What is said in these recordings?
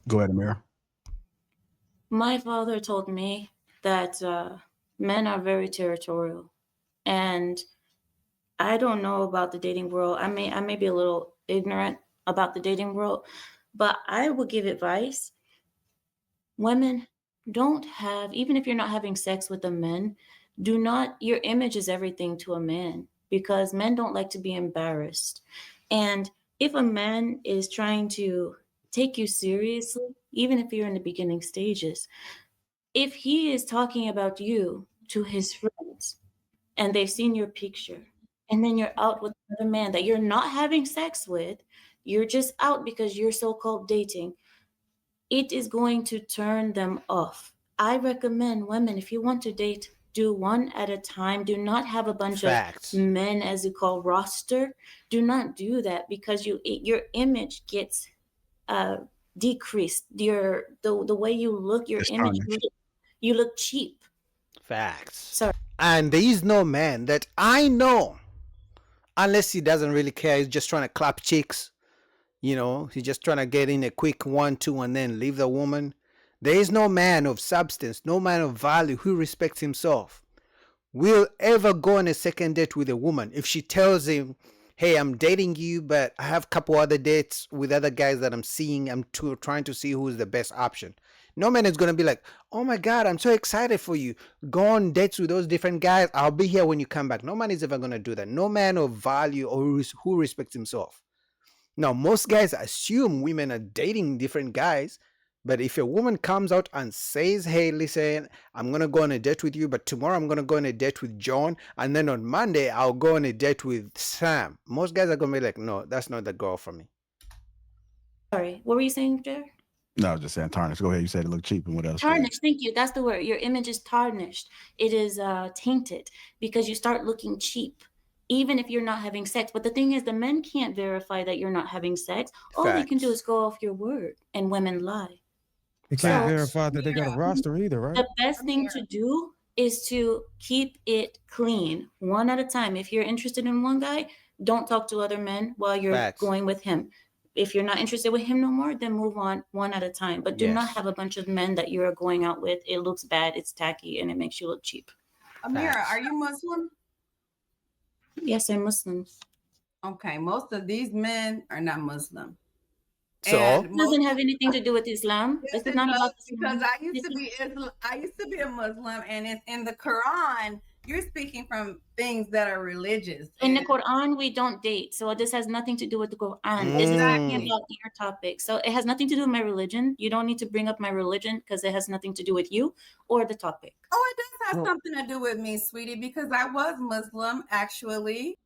Go ahead, Amir. My father told me that men are very territorial, and I don't know about the dating world. I may be a little ignorant about the dating world, but I would give advice. Women don't have, even if you're not having sex with a man, do not, your image is everything to a man because men don't like to be embarrassed. And if a man is trying to take you seriously, even if you're in the beginning stages, if he is talking about you to his friends and they've seen your picture, and then you're out with another man that you're not having sex with, you're just out because you're so called dating, it is going to turn them off. I recommend women, if you want to date, do one at a time. Do not have a bunch of Facts. men, as you call roster. Do not do that because your image gets uh, decreased. The way you look, your It's image, tarnished. you look cheap. Facts. Sorry. And there is no man that I know, unless he doesn't really care, he's just trying to clap cheeks. He's just trying to get in a quick 1, 2, and then leave the woman. There is no man of substance, no man of value who respects himself will ever go on a second date with a woman if she tells him, hey, I'm dating you, but I have a couple other dates with other guys that I'm seeing. I'm trying to see who's the best option. No man is going to be like, oh my God, I'm so excited for you. Go on dates with those different guys. I'll be here when you come back. No man is ever going to do that. No man of value or who respects himself. Now, most guys assume women are dating different guys, but if a woman comes out and says, hey, listen, I'm going to go on a date with you, but tomorrow I'm going to go on a date with John, and then on Monday I'll go on a date with Sam, most guys are going to be like, no, that's not the girl for me. Sorry. What were you saying, Jared? No, I was just saying tarnished. Go ahead. You said it looked cheap, and what else? Tarnished. Thank you. That's the word. Your image is tarnished. It is tainted because you start looking cheap, even if you're not having sex. But the thing is, the men can't verify that you're not having sex. All they can do is Facts. go off your word, and women lie. They can't So Facts. verify that they got a roster either, right? the best thing to do is to keep it clean, one at a time. If you're interested in one guy, don't talk to other men while you're Facts. going with him. If you're not interested with him no more, then move on one at a time. But do not Yes. have a bunch of men that you're going out with. It looks bad, it's tacky, and it makes you look cheap. Amira, Facts. are you Muslim? Yes, I'm Muslim. Okay, most of these men are not Muslim. So, It doesn't have anything to do with Islam. Yes, This is it not does, about because Islam. I used to be a Muslim, and it's in the Quran. You're speaking from things that are religious. In the Quran, we don't date. So this has nothing to do with the Quran. This is talking about your topic. So it has nothing to do with my religion. You don't need to bring up my religion because it has nothing to do with you or the topic. Oh, it does have something to do with me, sweetie, because I was Muslim, actually.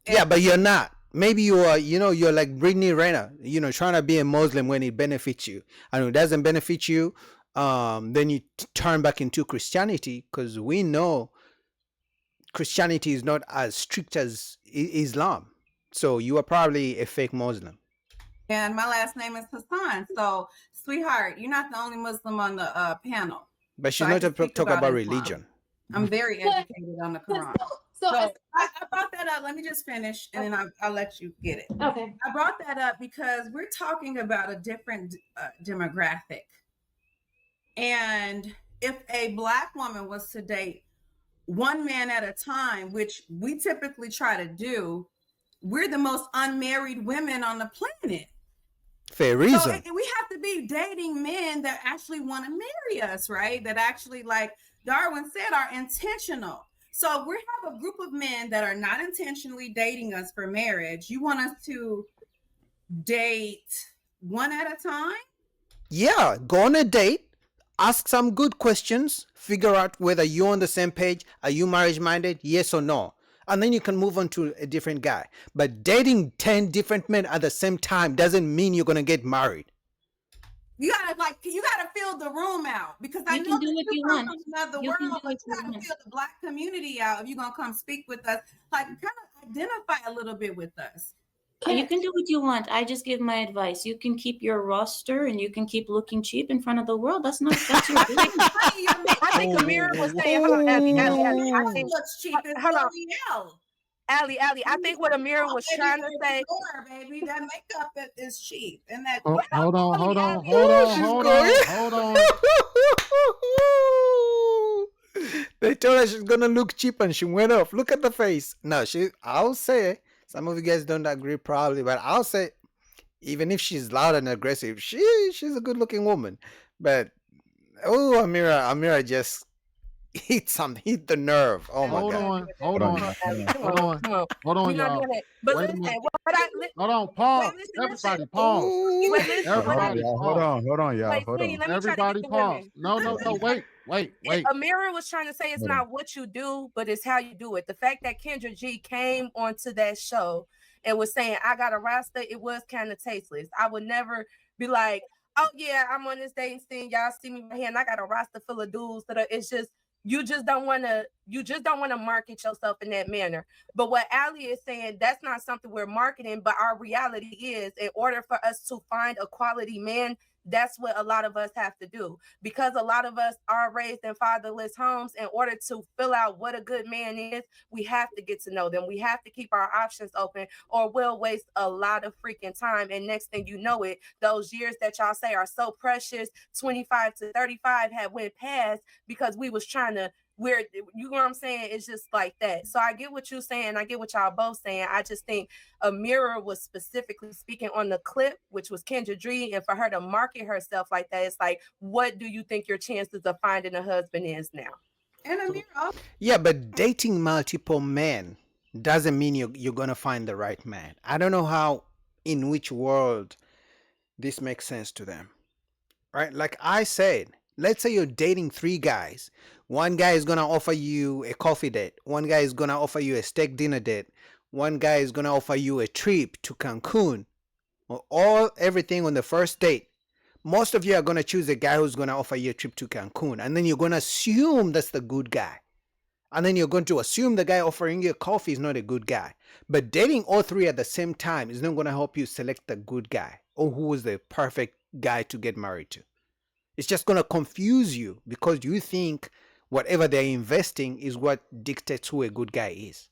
yeah, but you're not. Maybe you are, you're like Brittany Renner, trying to be a Muslim when it benefits you. And when it doesn't benefit you, then you turn back into Christianity, because we know Christianity is not as strict as Islam. So you are probably a fake Muslim. And my last name is Hassan. So, sweetheart, you're not the only Muslim on the panel. But she's So I not can speak talk about Islam. religion. I'm very educated on the Quran. So I brought that up. Let me just finish, and then I'll let you get it. Okay. I brought that up because we're talking about a different demographic. And if a Black woman was to date one man at a time, which we typically try to do, we're the most unmarried women on the planet. Fair reason. So we have to be dating men that actually want to marry us, right? That actually, like Darwin said, are intentional. So if we have a group of men that are not intentionally dating us for marriage, you want us to date one at a time? Yeah, go on a date, ask some good questions, figure out whether you're on the same page, are you marriage minded, yes or no. And then you can move on to a different guy. But dating 10 different men at the same time doesn't mean you're going to get married. You gotta fill the room out, because I You know can do that what you you come want. from another You can world, do but what you you gotta want. fill the Black community out if you're gonna come speak with us. Like, kind of identify a little bit with us. You can do what you want. I just give my advice. You can keep your roster and you can keep looking cheap in front of the world. That's your business. I think Amira was saying, hold on, Abby, It I think, looks cheap. It's hold on. L'Oreal. Allie, I think what Amira was trying to say. Baby, that makeup is cheap, and that. Oh, hold on, hold on, Allie. hold on, She's hold going. on, hold on. They told her she's gonna look cheap and she went off. Look at the face. No, I'll say, some of you guys don't agree probably, but I'll say, even if she's loud and aggressive, she's a good looking woman. But Amira just hit the nerve. Oh my Hold god. on, hold Hold on, on, y'all. Allie, come hold on, on, come on. hold on, We're not y'all. doing that. But Wait a listen, minute. what Hold on, pause. listen. Everybody pause. Ooh. Wait, listen. Hold on, Everybody y'all. pause. Hold on, y'all. Wait, Hold sweetie, on. let me try to get Everybody the pause. women. No, wait. Amira was trying to say it's Hold on. not what you do, but it's how you do it. The fact that Kendra G came onto that show and was saying, I got a roster, it was kind of tasteless. I would never be like, oh yeah, I'm on this dating scene. Y'all see me right here, and I got a roster full of dudes that are, it's just you just don't want to market yourself in that manner. But what Ali is saying, that's not something we're marketing, but our reality is, in order for us to find a quality man, that's what a lot of us have to do, because a lot of us are raised in fatherless homes. In order to fill out what a good man is, we have to get to know them. We have to keep our options open, or we'll waste a lot of freaking time. And next thing you know it, those years that y'all say are so precious, 25 to 35, have went past because we was trying to, you know what I'm saying? It's just like that. So I get what you're saying. I get what y'all both saying. I just think Amira was specifically speaking on the clip, which was Kendra Dree, and for her to market herself like that, it's like, what do you think your chances of finding a husband is now? And Amira, Yeah, but dating multiple men doesn't mean you're gonna find the right man. I don't know how, in which world this makes sense to them, right? Like I said, let's say you're dating 3 guys. One guy is gonna offer you a coffee date. One guy is gonna offer you a steak dinner date. One guy is gonna offer you a trip to Cancun, or everything on the first date. Most of you are gonna choose a guy who's gonna offer you a trip to Cancun, and then you're gonna assume that's the good guy. And then you're going to assume the guy offering you a coffee is not a good guy. But dating all 3 at the same time is not going to help you select the good guy or who is the perfect guy to get married to. It's just going to confuse you because you think whatever they're investing is what dictates who a good guy is.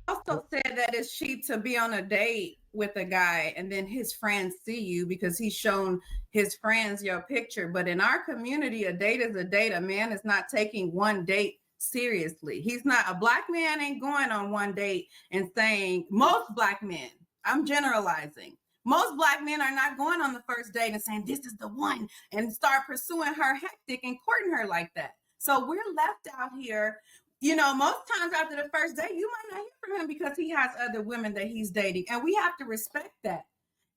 also said that it's cheap to be on a date with a guy and then his friends see you because he's shown his friends your picture. But in our community, a date is a date. A man is not taking one date seriously. He's not, a black man ain't going on one date and saying, most black men, I'm generalizing, most black men are not going on the first date and saying, this is the one, and start pursuing her hectic and courting her like that. So we're left out here. You know, most times after the first date, you might not hear from him because he has other women that he's dating. And we have to respect that.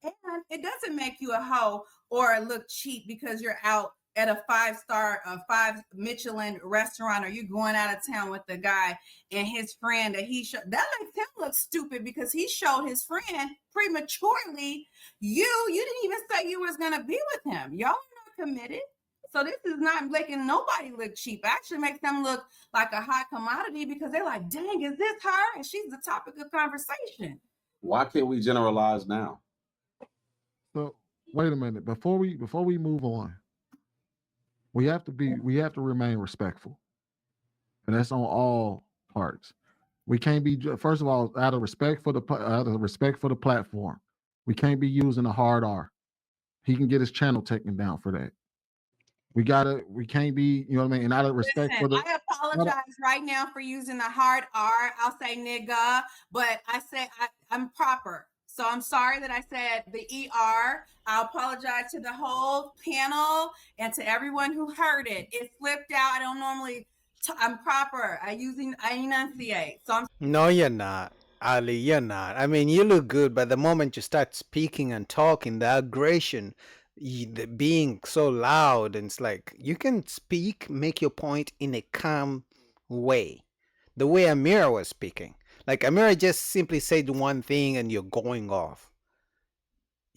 And it doesn't make you a hoe or look cheap because you're out at a 5-star, 5 Michelin restaurant, or you're going out of town with the guy and his friend that he showed. That makes him look stupid because he showed his friend prematurely. You didn't even say you was going to be with him. Y'all are not committed. So this is not making nobody look cheap. Actually makes them look like a hot commodity because they're like, dang, is this her? And she's the topic of conversation. Why can't we generalize now? So wait a minute. Before we move on, we have to remain respectful. And that's on all parts. We can't be, first of all, out of respect for the platform, we can't be using a hard R. He can get his channel taken down for that. We can't be, you know what I mean? And out of respect for the. I apologize right now for using the hard R. I'll say nigga, but I say I'm proper. So I'm sorry that I said the ER. I apologize to the whole panel and to everyone who heard it. It slipped out. I don't normally, I'm proper. I enunciate. So I'm. No, you're not. Ali, you're not. I mean, you look good, but the moment you start speaking and talking, the aggression, the being so loud, and it's like you can speak, make your point in a calm way. The way Amira was speaking. Like Amira just simply said one thing and you're going off.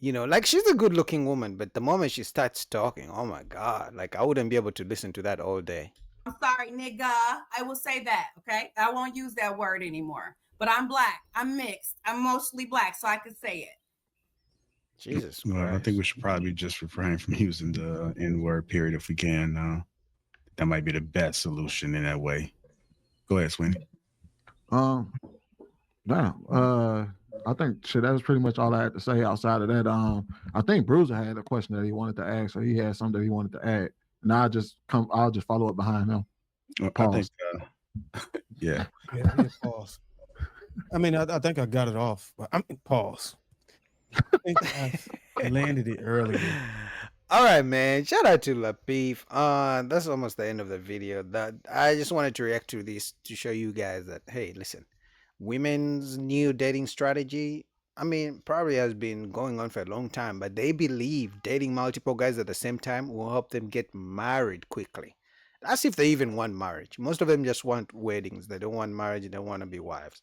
You know, like she's a good looking woman, but the moment she starts talking, oh my God, like I wouldn't be able to listen to that all day. I'm sorry, nigga. I will say that, okay? I won't use that word anymore. But I'm black. I'm mixed. I'm mostly black, so I can say it. Jesus Well, Christ. I think we should probably just refrain from using the N-word period if we can. That might be the best solution in that way. Go ahead, Sweeney. Now, I think shit. That was pretty much all I had to say. Outside of that, I think Bruiser had a question that he wanted to ask, or he had something that he wanted to add, and I'll just follow up behind him. I think, Pause. yeah. Yeah, pause. I mean, I think I got it off, but I mean, pause. I think I landed it earlier. All right, man. Shout out to Lapeef. That's almost the end of the video. That I just wanted to react to this to show you guys that hey, listen, women's new dating strategy. I mean, probably has been going on for a long time, but they believe dating multiple guys at the same time will help them get married quickly. As if they even want marriage. Most of them just want weddings. They don't want marriage. They don't want to be wives.